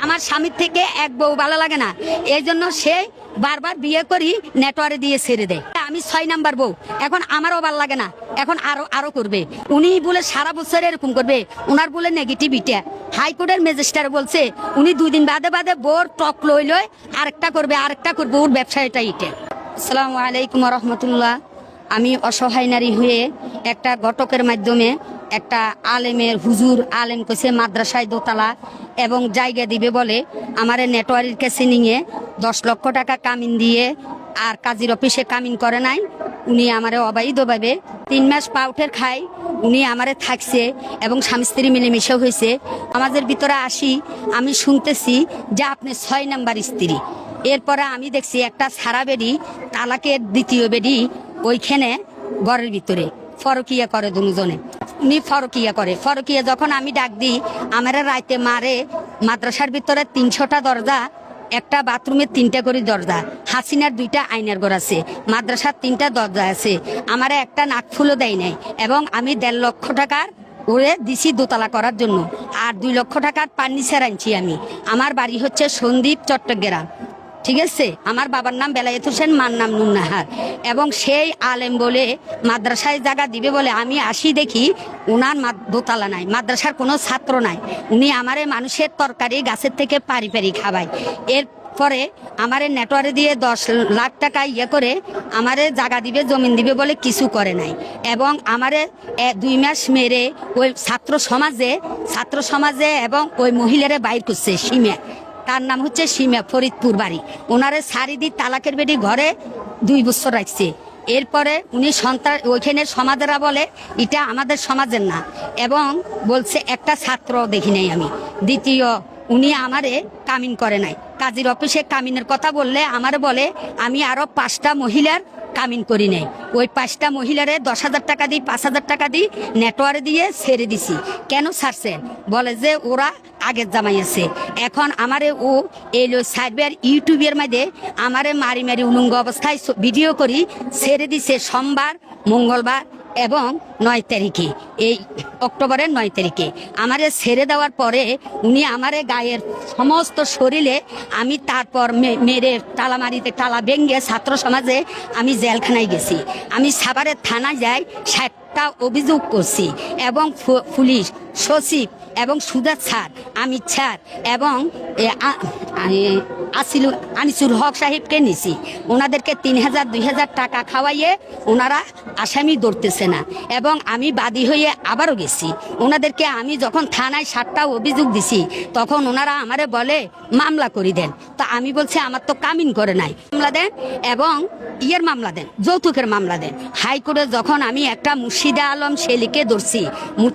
আমার স্বামীর থেকে এক বউ ভালো লাগে না, এই জন্য সে বারবার বিয়ে করি নেটওয়ার্কে দিয়ে ছেড়ে দেয়। আমি 6 নাম্বার বউ, এখন আমারও ভালো লাগে না, এখন আরো করবে। উনি বলে সারা বছর এরকম করবে, ওনার বলে নেগেটিভিটি। হাইকোর্টের ম্যাজিস্ট্রেট বলছে উনি 2 দিন বাদে বাদে বোর টক লই আরেকটা করবে ওর ব্যবসায়টা এটা। আসসালামু আলাইকুম রহমতুল্লাহ। আমি অসহায় নারী হয়ে একটা ঘটকের মাধ্যমে একটা আলেমের হুজুর আলেম কইছে মাদ্রাসায় দোতলা এবং জায়গা দিবে বলে আমার নেটওয়ার্কের কাছে নিয়ে 10 লক্ষ টাকা কামিন দিয়ে আর কাজীর অফিসে কামিন করে নাই। উনি আমারে অবৈধভাবে 3 মাস পাউটের খায়, উনি আমারে থাকছে এবং স্বামী স্ত্রী মিলেমিশে হয়েছে। আমাদের ভিতরে আসি, আমি শুনতেছি যে আপনি 6 নাম্বার স্ত্রী। এরপরে আমি দেখছি একটা সারা বেডি তালাকের দ্বিতীয় বেডি ওইখানে ঘরের ভিতরে ফরকিয়া করে দুজনে। উনি ফরকিয়া যখন আমি ডাক দিই আমার রাইতে মারে। মাদ্রাসার ভিতরে 300টা দরজা, একটা বাথরুমের 3টা করে দরজা, হাসিনার 2টা আয়নার ঘর আছে, মাদ্রাসার 3টা দরজা আছে। আমার একটা নাকফুলও দেয় নাই এবং আমি 1.5 লক্ষ টাকার ওরে দিছি দোতলা করার জন্য, আর 2 লক্ষ টাকার ফার্নিচার আনছি আমি। আমার বাড়ি হচ্ছে সন্দ্বীপ, চট্টগ্রাম, ঠিক আছে। আমার বাবার নাম বেলায়েত হোসেন, মার নাম নুন্নাহার। এবং সেই আলেম বলে মাদ্রাসায় জায়গা দিবে বলে আমি আসি দেখি ওনার দোতলা নাই, মাদ্রাসার কোনো ছাত্র নাই। উনি আমারে মানুষের তরকারি গাছের থেকে পারি খাওয়ায়। এরপরে আমারে নেটওয়ার্কে দিয়ে 10 লাখ টাকা করে আমারে জায়গা দিবে, জমিন দিবে বলে কিছু করে নাই। এবং আমারে 2 মাস মেরে ওই ছাত্র সমাজে এবং ওই মহিলারে বাইর করছে। সীমা, তার নাম হচ্ছে সীমা, ফরিদপুর বাড়ি। ওনারে সারিদি তালাকের বেডি ঘরে 2 বছর রাখছে। এরপরে উনি সন্তান ওইখানে সমাজেরা বলে এটা আমাদের সমাজের না, এবং বলছে একটা ছাত্র দেখি নাই আমি। দ্বিতীয়, উনি আমারে কামিন করে নাই। কাজীর অফিসে কামিনের কথা বললে আমারে বলে আমি আরো 5টা মহিলার কামিন করি নাই। ওই 5টা মহিলারে 10,000 টাকা দিই, 5,000 টাকা দিই, নেটওয়ার্কে দিয়ে ছেড়ে দিছি। কেন ছাড়ছেন? বলে যে ওরা আগের জামাই আছে। এখন আমারে ও এলো সাইবার ইউটিউবের মধ্যে আমারে মারি উলঙ্গ অবস্থায় ভিডিও করি ছেড়ে দিছে সোমবার, মঙ্গলবার এবং 9 তারিখে, এই অক্টোবরের 9 তারিখে আমারে ছেড়ে দেওয়ার পরে উনি আমারে গায়ের সমস্ত শরীরে আমি তারপর মেরে তালামারিতে তালা ভেঙে ছাত্র সমাজে আমি জেলখানায় গেছি। আমি সাভারের থানায় যাই, 60টা অভিযোগ করছি এবং পুলিশ সচিব এবং সুজাত স্যার, আমির স্যার এবং আনিসুর হক সাহেবকে নিছি। ওনাদেরকে 3,000 2,000 টাকা খাওয়াইয়ে ওনারা আসামি ধরতেছে না। এবং আমি বাদী হয়ে আবারও গেছি ওনাদেরকে। আমি যখন থানায় 7টা অভিযোগ দিছি তখন ওনারা আমারে বলে মামলা করে দেন। তো আমি বলছি আমার তো কামিন করে নাই, মামলা দেন এবং মামলা দেন, যৌতুকের মামলা দেন। হাইকোর্টে যখন আমি একটা মুর্শিদা আলম শেলিকে ধরছি,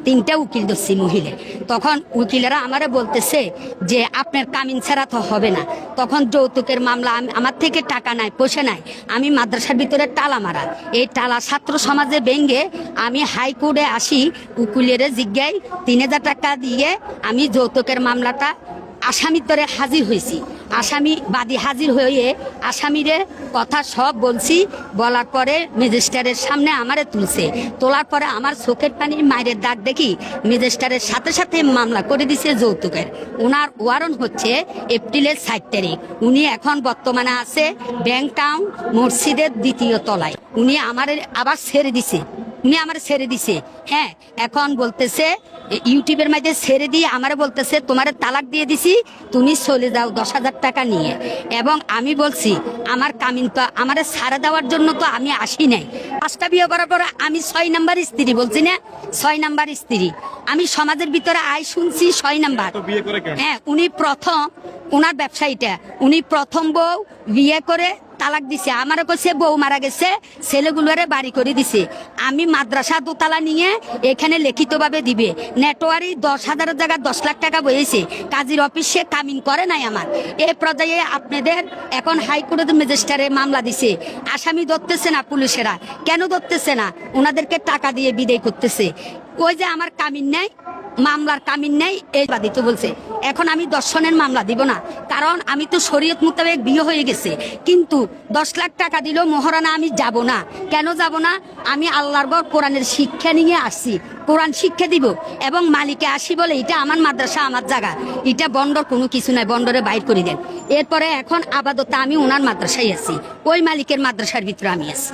3টা উকিল ধরছি মহিলা, তখন উকিলেরা আমারে বলতেছে যে আপনার কামিন ছাড়া তো হবে না। তখন যৌতুকের মামলা, আমার থেকে টাকা নাই, পয়সা নাই, আমি মাদ্রাসার ভিতরে তালা মারা, এই তালা ছাত্র সমাজে ভেঙ্গে আমি হাইকোর্টে আসি। উকিলের জিজ্ঞায় 3,000 টাকা দিয়ে আমি যৌতুকের মামলাটা আসামির তরে হাজির হয়েছি। আসামি বাদী হাজির হয়ে আসামিরে কথা সব বলছি। বলার পরে ম্যাজিস্ট্রেটের সামনে আমারে তুলছে। তোলার পরে আমার চোখের পানি মায়ের দাগ দেখি ম্যাজিস্ট্রেটের সাথে মামলা করে দিছে যৌতুকের। ওনার ওয়ারেন্ট হচ্ছে এপ্রিলের 7 তারিখ। উনি এখন বর্তমানে আছে ব্যাংক টাউন মসজিদের 2য় তলায়। উনি আমারে আবার ছেড়ে দিছে। হ্যাঁ, এখন বলতেছে ইউটিউবের মধ্যে ছেড়ে দিয়ে আমারে বলতেছে তোমার তালাক দিয়ে দিছি, তুমি চলে যাও 10,000 টাকা নিয়ে। এবং আমি বলছি আমার কামিন তো আমার ছাড়া দেওয়ার জন্য তো আমি আসি নাই। 5টা বিয়ে করার পর আমি 6 নাম্বার স্ত্রী, বলছি না 6 নাম্বার স্ত্রী। আমি সমাজের ভিতরে শুনছি 6 নাম্বার। হ্যাঁ, উনি প্রথম, ওনার ব্যবসায়ীটা, উনি প্রথম বউ বিয়ে করে তালাক দিছে। আমারও কইছে বউ মারা গেছে, ছেলেগুলোরে বাড়ি করে দিছে। আমি মাদ্রাসা দোতলা নিয়ে এখানে লিখিতভাবে দিবে। নেটওয়ারি 10,000 জায়গায় 10 লাখ টাকা বইয়েছে। কাজীর অফিসে কামিন করে নাই আমার। এই পর্যায়ে আপনাদের এখন হাইকোর্টের ম্যাজিস্ট্রেটে মামলা দিছে। আসামি ধরতেছে না পুলিশেরা। কেন ধরতেছে না? ওনাদেরকে টাকা দিয়ে বিদায় করতেছে। ওই যে আমার কামিন নাই, মামলার কামিন নেই এই বাদিত বলছে। এখন আমি দর্শনের মামলা দিব না, কারণ আমি তো শরীয়ত মোতাবেক বিয়ে হয়ে গেছে, কিন্তু 10 লাখ টাকা দিলেও মহারানা আমি যাব না। কেন যাব না? আমি আল্লাহর ঘর কোরআনের শিক্ষা নিয়ে আসছি, কোরআন শিক্ষা দিব এবং মালিকে আসি বলে এটা আমার মাদ্রাসা, আমার জায়গা, এটা বন্ডর কোনো কিছু নাই, বন্ডরে বাইর করে দেন। এরপরে এখন আপাতত আমি ওনার মাদ্রাসায় আছি, ওই মালিকের মাদ্রাসার ভিতরে আমি আছি।